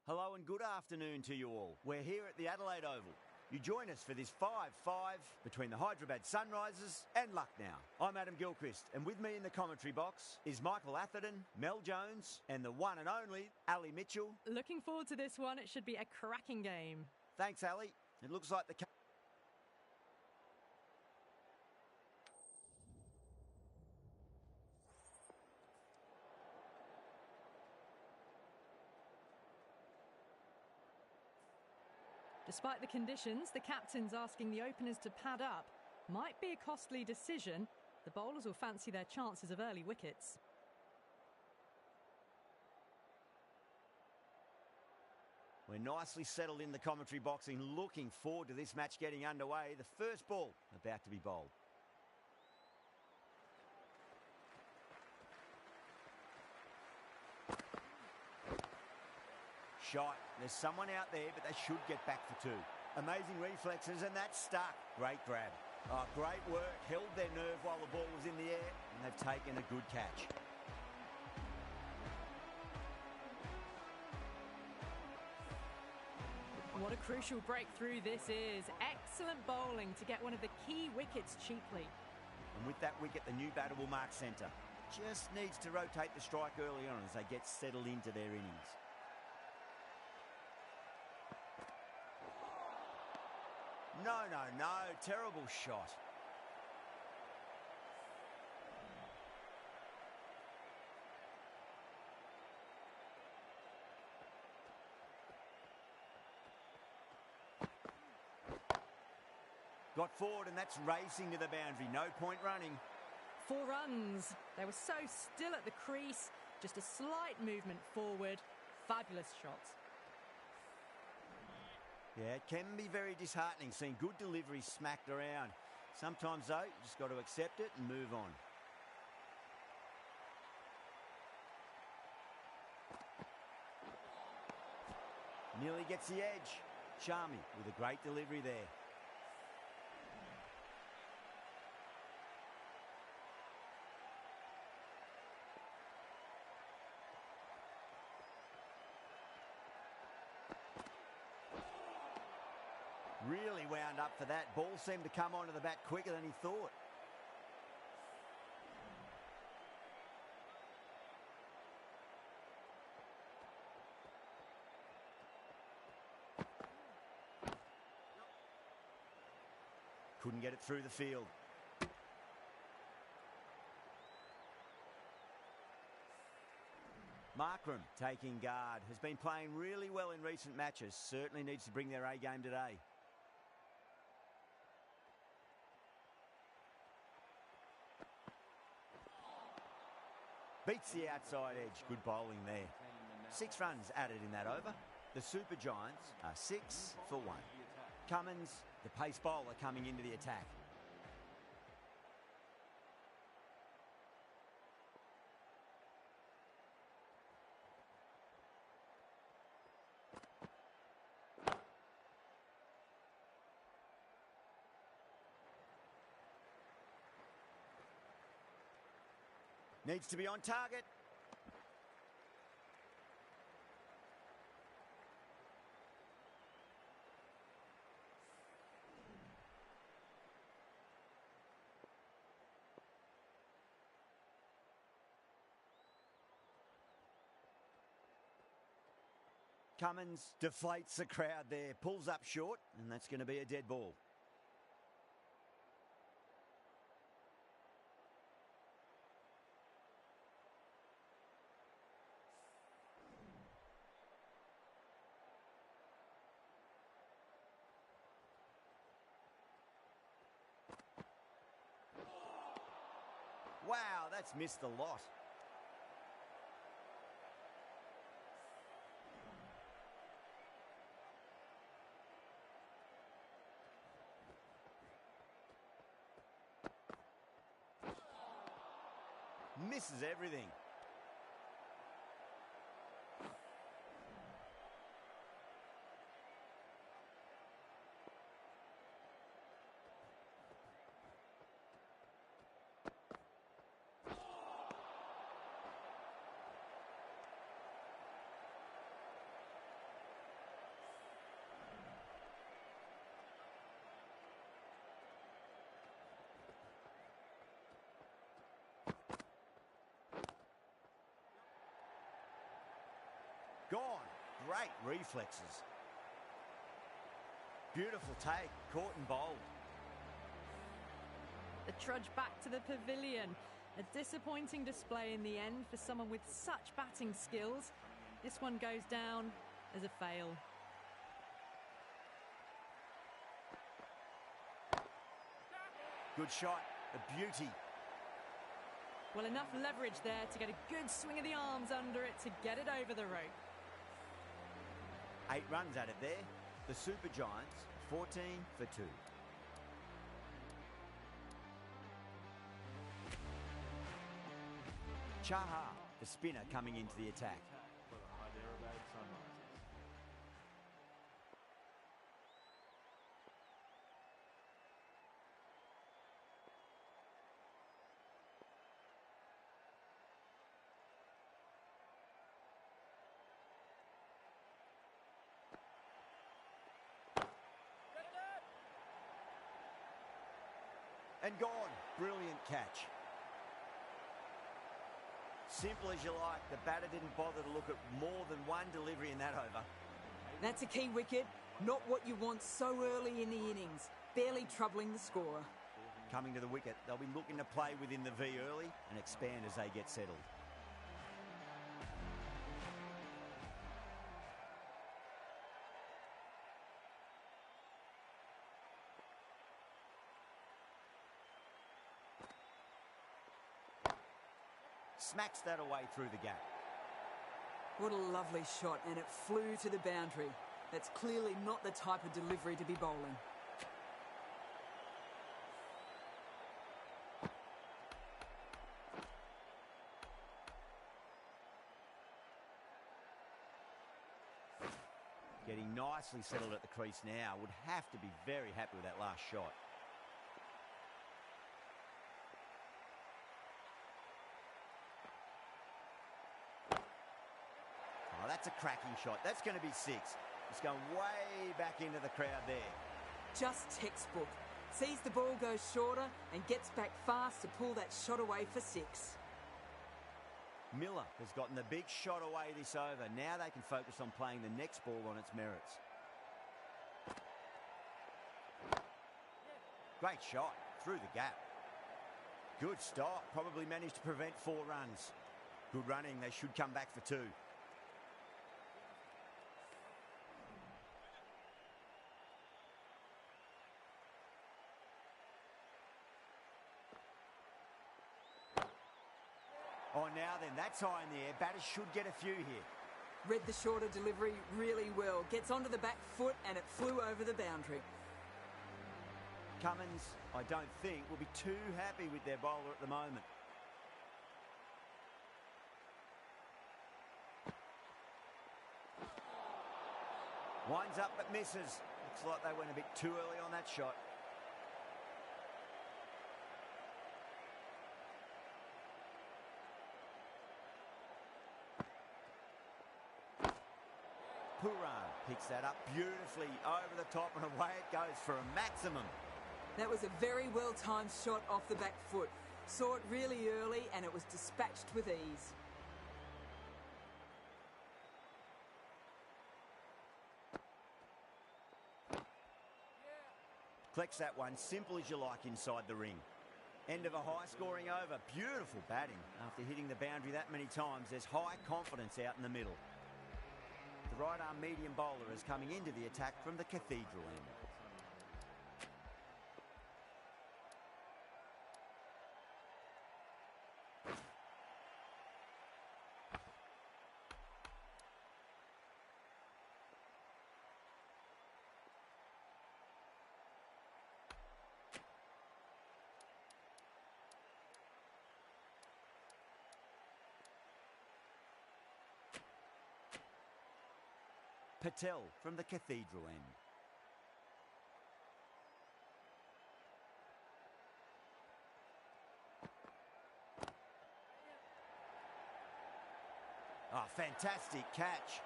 Hello and good afternoon to you all. We're here at the Adelaide Oval. You join us for this 5-5 between the Hyderabad Sunrisers and Lucknow. I'm Adam Gilchrist, and with me in the commentary box is Michael Atherton, Mel Jones, and the one and only Ali Mitchell. Looking forward to this one. It should be a cracking game. Thanks, Ali. It looks like the... Despite the conditions, the captain's asking the openers to pad up. Might be a costly decision. The bowlers will fancy their chances of early wickets. We're nicely settled in the commentary box and looking forward to this match getting underway. The first ball about to be bowled. Shot. There's someone out there, but they should get back for two. Amazing reflexes, and that's stuck. Great grab. Oh, great work. Held their nerve while the ball was in the air, and they've taken a good catch. What a crucial breakthrough this is. Excellent bowling to get one of the key wickets cheaply. And with that wicket, the new batter will mark centre. Just needs to rotate the strike early on as they get settled into their innings. No. Terrible shot. Got forward, and that's racing to the boundary. No point running. 4 runs. They were so still at the crease. Just a slight movement forward. Fabulous shots. Yeah, it can be very disheartening seeing good deliveries smacked around. Sometimes, though, you just got to accept it and move on. Nearly gets the edge. Sharmi with a great delivery there. Really wound up for that. Ball seemed to come onto the bat quicker than he thought. Couldn't get it through the field. Markram taking guard. Has been playing really well in recent matches. Certainly needs to bring their A game today. Beats the outside edge. Good bowling there. 6 runs added in that over. The Super Giants are 6 for 1. Cummins, the pace bowler, coming into the attack. Needs to be on target. Cummins deflates the crowd there, pulls up short, and that's going to be a dead ball. Wow, that's missed a lot. Misses everything. great reflexes. Beautiful take, caught and bowled. The trudge back to the pavilion. A disappointing display in the end for someone with such batting skills. This one goes down as a fail. Good shot, a beauty. Well, enough leverage there to get a good swing of the arms under it to get it over the rope. 8 runs at it there. The Super Giants, 14 for 2. Chaha, the spinner, coming into the attack. And gone. Brilliant catch. Simple as you like, the batter didn't bother to look at more than one delivery in that over. That's a key wicket, not what you want so early in the innings, barely troubling the scorer. Coming to the wicket, they'll be looking to play within the V early and expand as they get settled. Smacks that away through the gap. What a lovely shot, and it flew to the boundary. That's clearly not the type of delivery to be bowling. Getting nicely settled at the crease now. Would have to be very happy with that last shot. Oh, that's a cracking shot. That's going to be 6. It's going way back into the crowd there. Just textbook. Sees the ball go shorter and gets back fast to pull that shot away for 6. Miller has gotten the big shot away this over. Now they can focus on playing the next ball on its merits. Great shot through the gap. Good stop. Probably managed to prevent 4 runs. Good running. They should come back for 2. Oh, now then, that's high in the air. Batters should get a few here. Read the shorter delivery really well. Gets onto the back foot and it flew over the boundary. Cummins, I don't think, will be too happy with their bowler at the moment. Winds up but misses. Looks like they went a bit too early on that shot. Puran picks that up beautifully over the top and away it goes for a maximum. That was a very well-timed shot off the back foot. Saw it really early and it was dispatched with ease. Collects that one, simple as you like inside the ring. End of a high-scoring over. Beautiful batting. After hitting the boundary that many times, there's high confidence out in the middle. The right-arm medium bowler is coming into the attack from the Cathedral end. Patel from the Cathedral end. Oh, fantastic catch.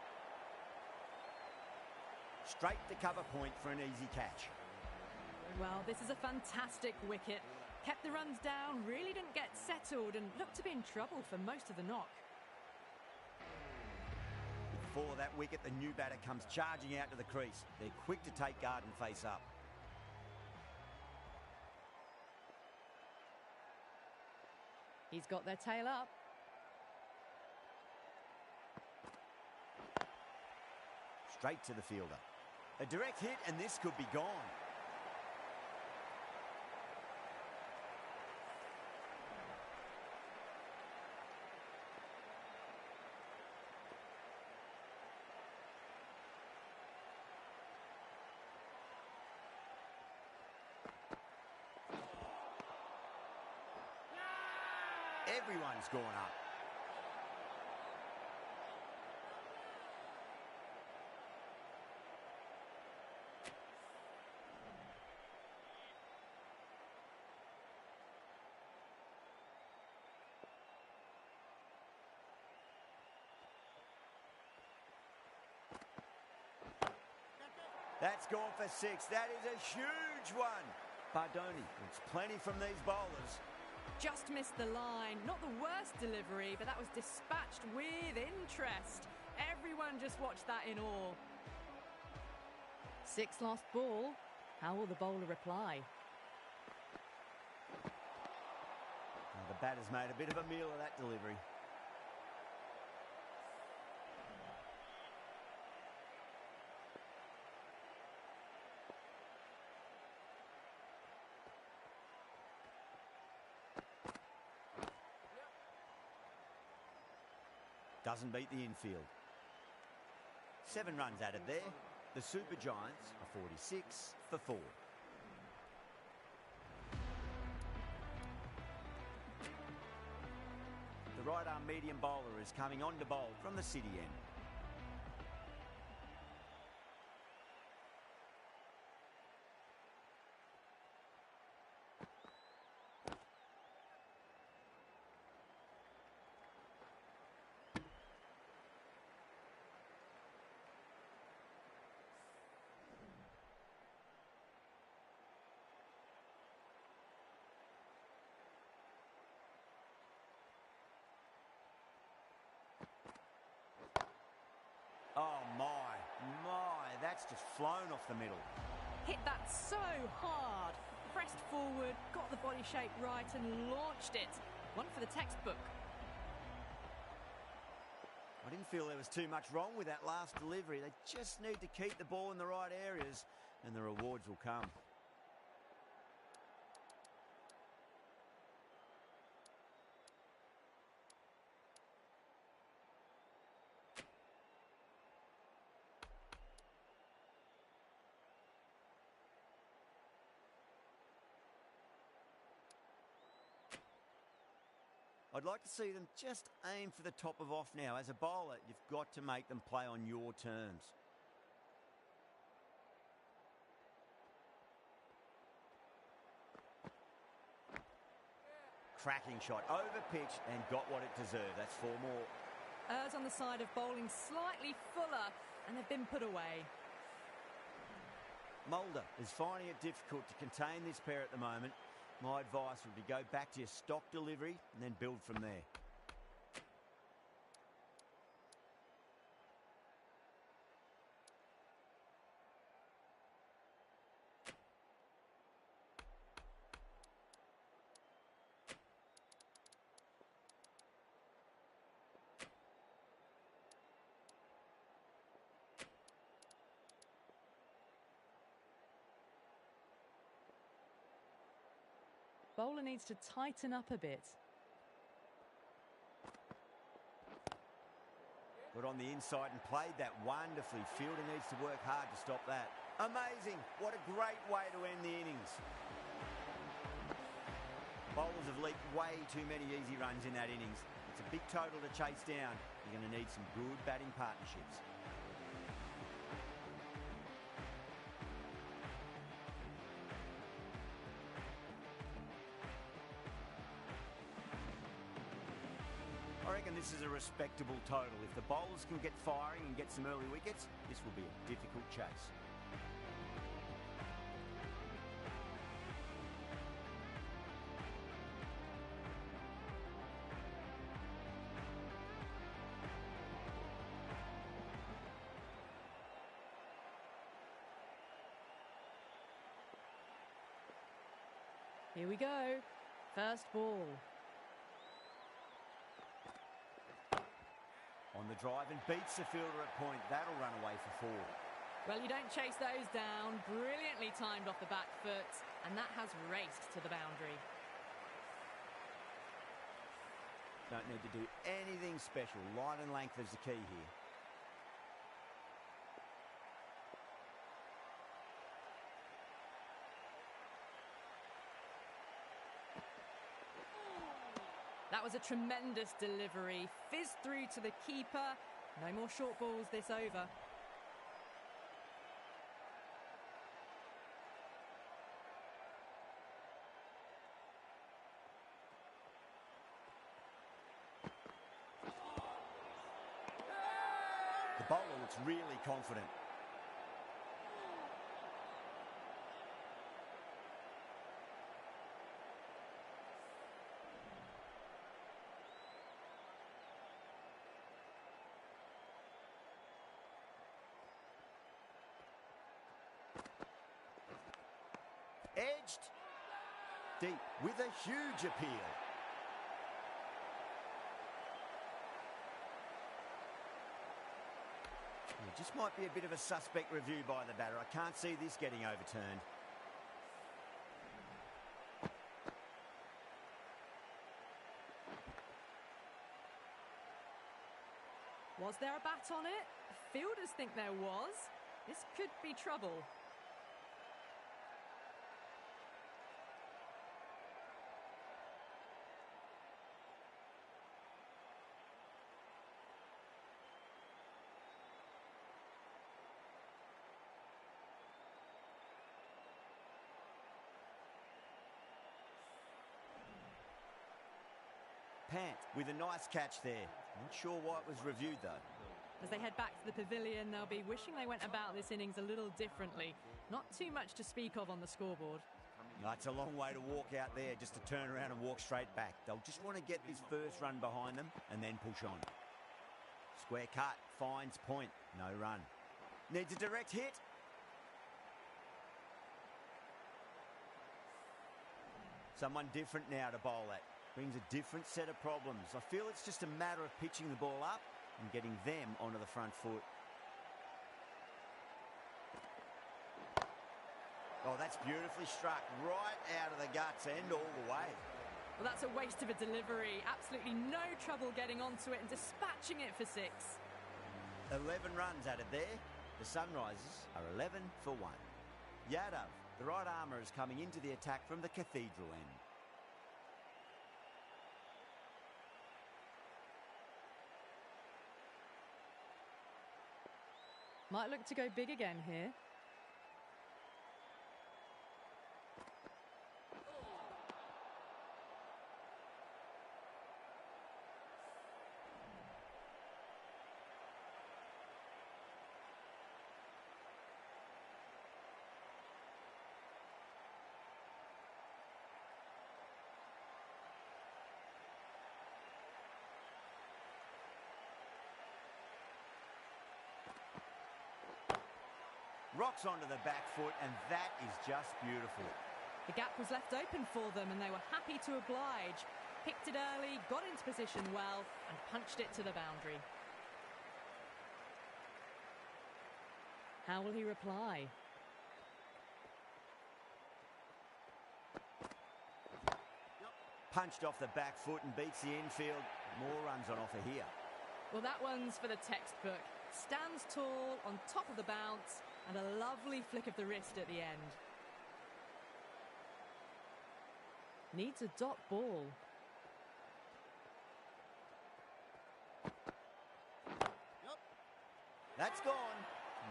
Straight to cover point for an easy catch. Well, this is a fantastic wicket. Kept the runs down, really didn't get settled and looked to be in trouble for most of the knock. before that wicket, the new batter comes charging out to the crease. They're quick to take guard and face up. He's got their tail up. Straight to the fielder. A direct hit and this could be gone. Everyone's gone up. That's gone for 6. That is a huge one. Bardoni wants plenty from these bowlers. Just missed the line. Not the worst delivery, but that was dispatched with interest. Everyone just watched that in awe. 6 lost ball. How will the bowler reply? Well, the batter's made a bit of a meal of that delivery. Doesn't beat the infield. 7 runs added there. The Super Giants are 46 for 4. The right-arm medium bowler is coming on to bowl from the city end. Oh my, that's just flown off the middle. Hit that so hard. Pressed forward, got the body shape right and launched it. One for the textbook. I didn't feel there was too much wrong with that last delivery. They just need to keep the ball in the right areas and the rewards will come. I'd like to see them just aim for the top of off now. As a bowler, you've got to make them play on your terms. Cracking shot, over pitch and got what it deserved. That's 4 more. Errs on the side of bowling slightly fuller and they've been put away. Mulder is finding it difficult to contain this pair at the moment. My advice would be go back to your stock delivery and then build from there. Bowler needs to tighten up a bit. Got on the inside and played that wonderfully. Fielder needs to work hard to stop that. Amazing. What a great way to end the innings. Bowlers have leaked way too many easy runs in that innings. It's a big total to chase down. You're going to need some good batting partnerships. I reckon this is a respectable total. If the bowlers can get firing and get some early wickets, this will be a difficult chase. Here we go. First ball. On the drive and beats the fielder at point. That'll run away for 4. Well, you don't chase those down. Brilliantly timed off the back foot, and that has raced to the boundary. Don't need to do anything special. Line and length is the key here. That was a tremendous delivery. Fizzed through to the keeper. No more short balls this over. The bowler looks really confident. Edged. Deep with a huge appeal. It just might be a bit of a suspect review by the batter. I can't see this getting overturned. Was there a bat on it? Fielders think there was. This could be trouble. Pant with a nice catch there. Not sure why it was reviewed though. As they head back to the pavilion, they'll be wishing they went about this innings a little differently. Not too much to speak of on the scoreboard. That's a long way to walk out there just to turn around and walk straight back. They'll just want to get this first run behind them and then push on. Square cut, finds point, no run. Needs a direct hit. Someone different now to bowl at. Brings a different set of problems. I feel it's just a matter of pitching the ball up and getting them onto the front foot. Oh, that's beautifully struck. Right out of the guts and all the way. Well, that's a waste of a delivery. Absolutely no trouble getting onto it and dispatching it for 6. 11 runs added there. The Sunrisers are 11 for 1. Yadav, the right armour, is coming into the attack from the Cathedral end. Might look to go big again here. Rocks onto the back foot, and that is just beautiful. The gap was left open for them and they were happy to oblige. Picked it early, got into position well and punched it to the boundary. How will he reply? Punched off the back foot and beats the infield. More runs on offer here. Well, that one's for the textbook. Stands tall on top of the bounce and a lovely flick of the wrist at the end. Needs a dot ball. That's gone.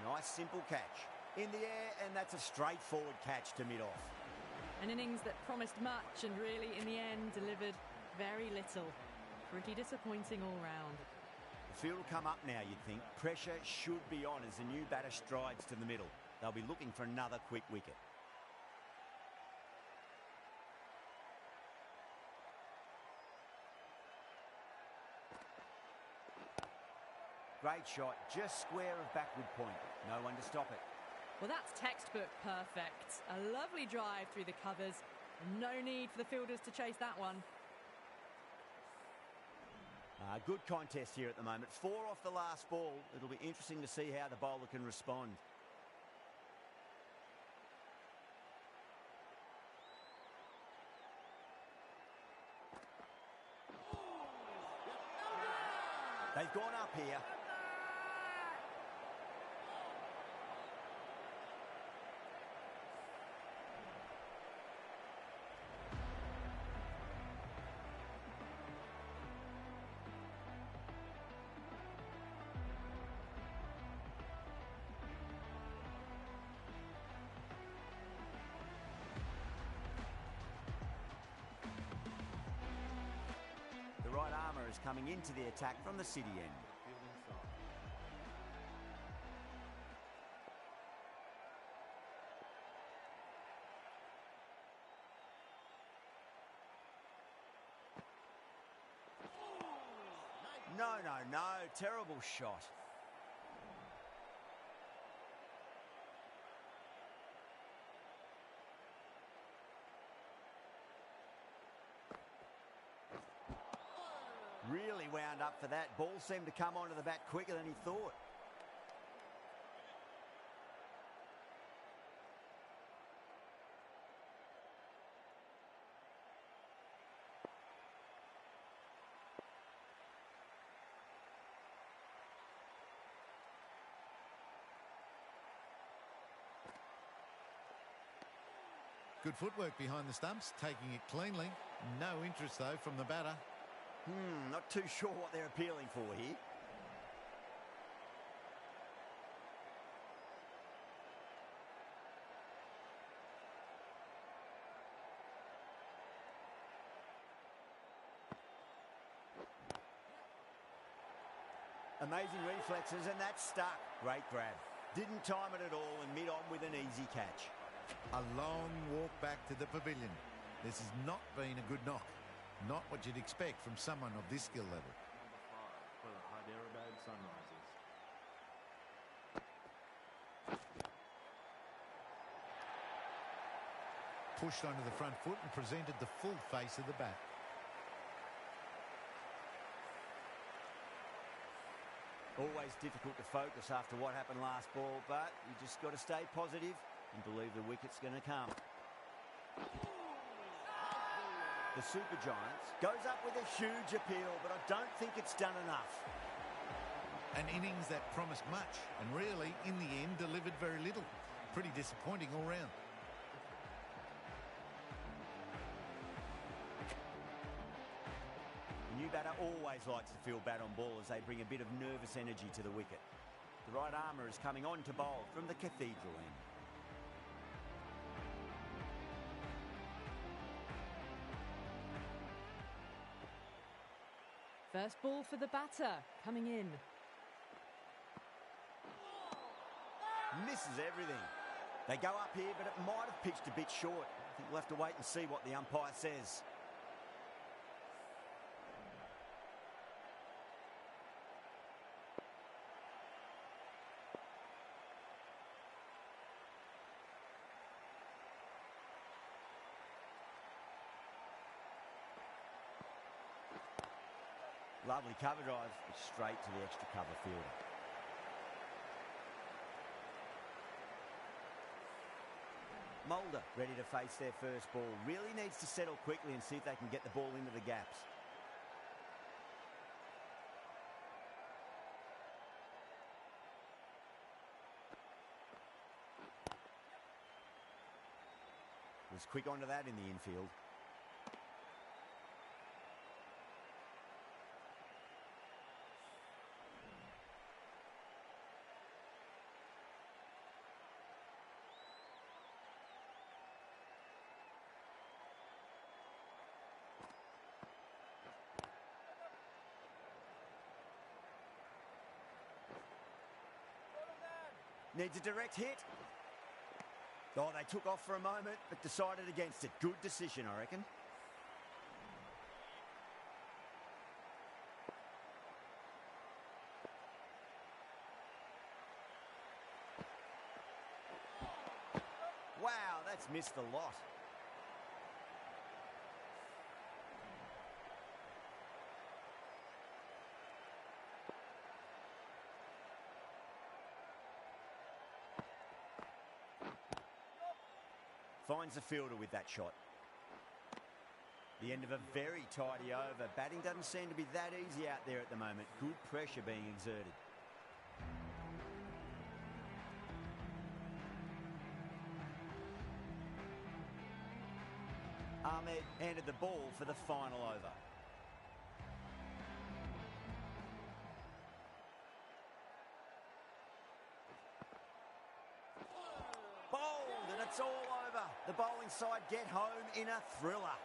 Nice simple catch. In the air, and that's a straightforward catch to mid-off. An innings that promised much and really, in the end, delivered very little. Pretty disappointing all round. The field will come up now, you'd think. Pressure should be on as the new batter strides to the middle. They'll be looking for another quick wicket. Great shot, just square of backward point. No one to stop it. Well, that's textbook perfect. A lovely drive through the covers. And no need for the fielders to chase that one. Good contest here at the moment. 4 off the last ball. It'll be interesting to see how the bowler can respond. They've gone up here. The right armour is coming into the attack from the City end. No, terrible shot. Really wound up for that. Ball seemed to come onto the bat quicker than he thought. Good footwork behind the stumps, taking it cleanly. No interest, though, from the batter. Not too sure what they're appealing for here. Amazing reflexes, and that's stuck. Great grab. Didn't time it at all and mid-on with an easy catch. A long walk back to the pavilion. This has not been a good knock. Not what you'd expect from someone of this skill level. For the Hyderabad Sunrisers. Pushed onto the front foot and presented the full face of the bat. Always difficult to focus after what happened last ball, but you just got to stay positive and believe the wicket's going to come. The Super Giants goes up with a huge appeal, but I don't think it's done enough. An innings that promised much and really, in the end, delivered very little. Pretty disappointing all round. The new batter always likes to feel bat on ball as they bring a bit of nervous energy to the wicket. The right armour is coming on to bowl from the Cathedral end. First ball for the batter, coming in. Misses everything. They go up here, but it might have pitched a bit short. I think we'll have to wait and see what the umpire says. Lovely cover drive, but straight to the extra cover fielder. Mulder ready to face their first ball. Really needs to settle quickly and see if they can get the ball into the gaps. Was quick onto that in the infield. Needs a direct hit. Oh, they took off for a moment, but decided against it. Good decision, I reckon. Wow, that's missed a lot. Finds the fielder with that shot. The end of a very tidy over. Batting doesn't seem to be that easy out there at the moment. Good pressure being exerted. Ahmed handed the ball for the final over. Bowled, and it's all over. The bowling side get home in a thriller.